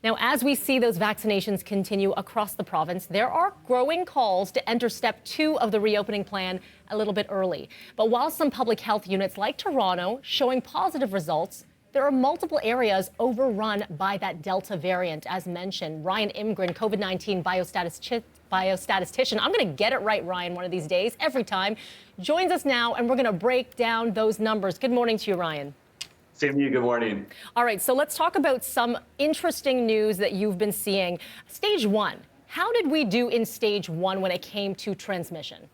Now, as we see those vaccinations continue across the province, there are growing calls to enter step 2 of the reopening plan a little bit early. But while some public health units like Toronto showing positive results, there are multiple areas overrun by that Delta variant, as mentioned. Ryan Imgrund, COVID-19 biostatistician, I'm going to get it right, Ryan, one of these days, every time, joins us now, and we're going to break down those numbers. Good morning to you, Ryan. Same to you. Good morning. All right, so let's talk about some interesting news that you've been seeing. Stage 1. How did we do in stage 1 when it came to transmission?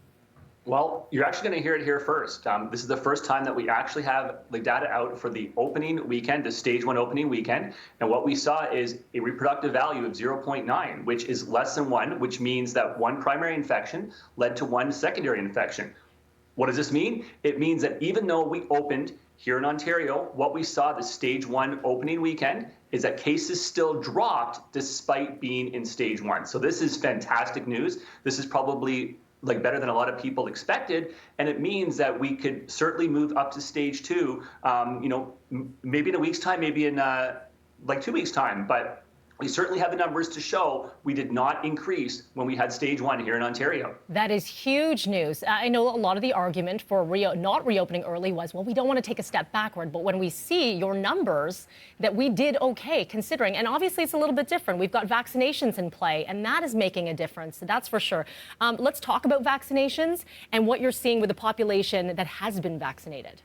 Well, you're actually going to hear it here first. This is the first time that we actually have the data out for the opening weekend, the stage 1 opening weekend. And what we saw is a reproductive value of 0.9, which is less than 1, which means that 1 primary infection led to 1 secondary infection. What does this mean? It means that even though we opened here in Ontario, what we saw the stage 1 opening weekend is that cases still dropped despite being in stage 1. So this is fantastic news. This is probably better than a lot of people expected, and it means that we could certainly move up to stage 2. Maybe in a week's time, maybe in 2 weeks' time, but we certainly have the numbers to show we did not increase when we had stage 1 here in Ontario. That is huge news. I know a lot of the argument for not reopening early was, well, we don't want to take a step backward. But when we see your numbers, that we did okay considering, and obviously it's a little bit different. We've got vaccinations in play, and that is making a difference. That's for sure. Let's talk about vaccinations and what you're seeing with the population that has been vaccinated.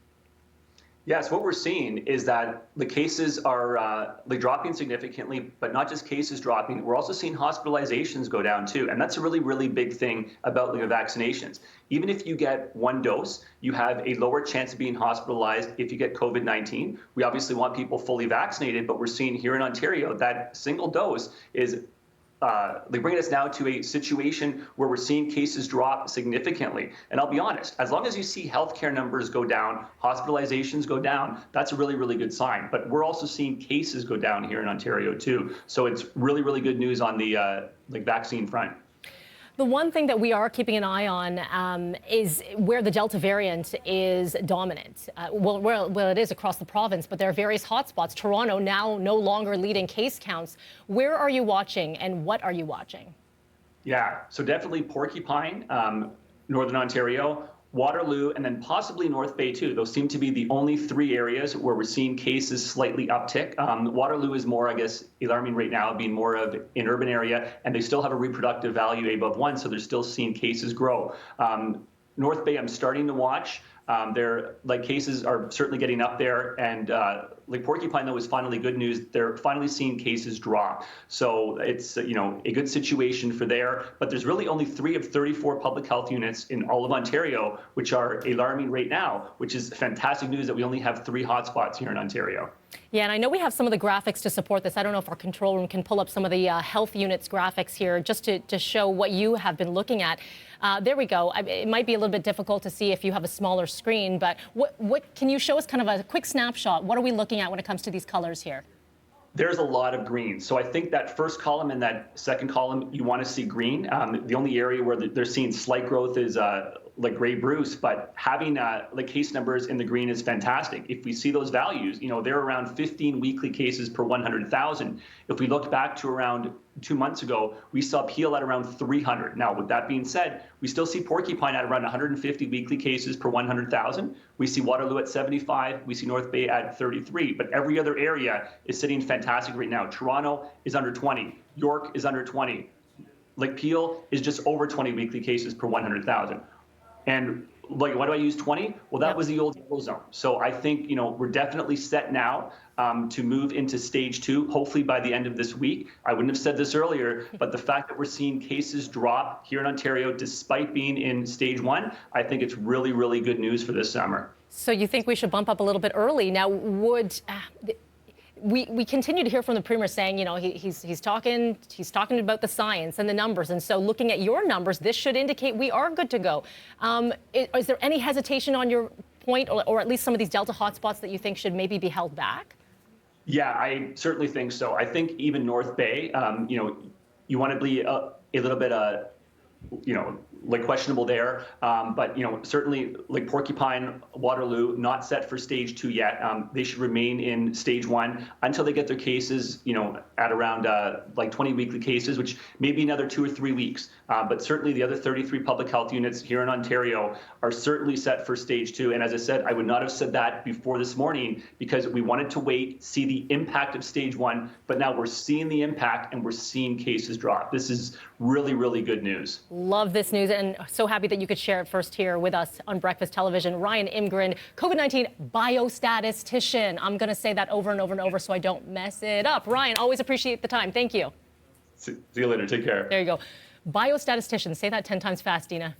Yes, what we're seeing is that the cases are dropping significantly, but not just cases dropping. We're also seeing hospitalizations go down too, and that's a really, really big thing about the vaccinations. Even if you get 1 dose, you have a lower chance of being hospitalized if you get COVID-19. We obviously want people fully vaccinated, but we're seeing here in Ontario that single dose is bringing us now to a situation where we're seeing cases drop significantly. And I'll be honest, as long as you see healthcare numbers go down, hospitalizations go down, that's a really, really good sign. But we're also seeing cases go down here in Ontario too. So it's really, really good news on the vaccine front. The one thing that we are keeping an eye on is where the Delta variant is dominant. Well, it is across the province, but there are various hotspots. Toronto now no longer leading case counts. Where are you watching, and what are you watching? Yeah, so definitely Porcupine, Northern Ontario, Waterloo, and then possibly North Bay too. Those seem to be the only 3 areas where we're seeing cases slightly uptick. Waterloo is more, I guess, alarming right now, being more of an urban area, and they still have a reproductive value above 1, so they're still seeing cases grow. North Bay, I'm starting to watch. Their cases are certainly getting up there, and Porcupine though is finally good news. They're finally seeing cases drop, so it's a good situation for there. But there's really only 3 of 34 public health units in all of Ontario, which are alarming right now, which is fantastic news that we only have 3 hotspots here in Ontario. Yeah, and I know we have some of the graphics to support this. I don't know if our control room can pull up some of the health units graphics here just to show what you have been looking at. There we go. It might be a little bit difficult to see if you have a smaller screen, but what can you show us kind of a quick snapshot? What are we looking at when it comes to these colors here? There's a lot of green. So I think that first column and that second column, you want to see green. The only area where they're seeing slight growth is Grey Bruce, but having case numbers in the green is fantastic. If we see those values, they're around 15 weekly cases per 100,000. If we look back to around 2 months ago, we saw Peel at around 300. Now, with that being said, we still see Porcupine at around 150 weekly cases per 100,000. We see Waterloo at 75. We see North Bay at 33. But every other area is sitting fantastic right now. Toronto is under 20. York is under 20. Lake Peel is just over 20 weekly cases per 100,000. And why do I use 20? Well, that was the old yellow zone. So I think, we're definitely set now to move into stage 2, hopefully by the end of this week. I wouldn't have said this earlier, but the fact that we're seeing cases drop here in Ontario despite being in stage 1, I think it's really, really good news for this summer. So you think we should bump up a little bit early? Now, we continue to hear from the Premier saying, he's talking about the science and the numbers. And so looking at your numbers, this should indicate we are good to go. Is there any hesitation on your point, or at least some of these Delta hotspots that you think should maybe be held back? Yeah, I certainly think so. I think even North Bay, you want to be a little bit questionable there. But, certainly Porcupine, Waterloo, not set for stage 2 yet. They should remain in stage 1 until they get their cases, at around like 20 weekly cases, which may be another 2 or 3 weeks. But certainly the other 33 public health units here in Ontario are certainly set for stage 2. And as I said, I would not have said that before this morning because we wanted to wait, see the impact of stage 1. But now we're seeing the impact and we're seeing cases drop. This is really, really good news. Love this news and so happy that you could share it first here with us on Breakfast Television. Ryan Imgrund, COVID-19 Biostatistician. I'm going to say that over and over and over so I don't mess it up. Ryan, always appreciate the time. Thank you. See you later. Take care. There you go. Biostatistician. Say that 10 times fast, Dina.